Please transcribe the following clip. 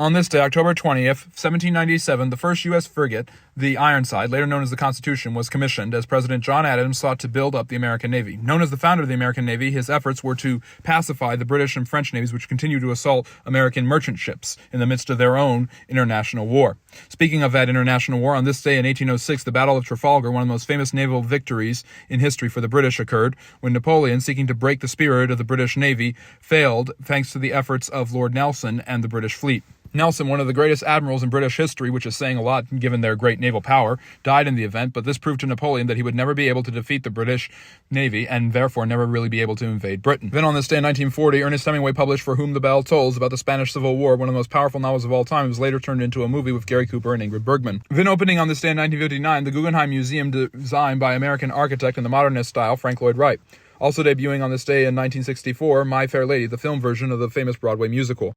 On this day, October 20th, 1797, the first U.S. frigate, the Ironside, later known as the Constitution, was commissioned as President John Adams sought to build up the American Navy. Known as the founder of the American Navy, his efforts were to pacify the British and French navies which continued to assault American merchant ships in the midst of their own international war. Speaking of that international war, on this day in 1806, the Battle of Trafalgar, one of the most famous naval victories in history for the British, occurred when Napoleon, seeking to break the spirit of the British Navy, failed thanks to the efforts of Lord Nelson and the British fleet. Nelson, one of the greatest admirals in British history, which is saying a lot given their great naval power, died in the event, but this proved to Napoleon that he would never be able to defeat the British Navy and therefore never really be able to invade Britain. Then on this day in 1940, Ernest Hemingway published For Whom the Bell Tolls about the Spanish Civil War, one of the most powerful novels of all time. It was later turned into a movie with Gary Cooper and Ingrid Bergman. Then opening on this day in 1959, the Guggenheim Museum, designed by American architect in the modernist style, Frank Lloyd Wright. Also debuting on this day in 1964, My Fair Lady, the film version of the famous Broadway musical.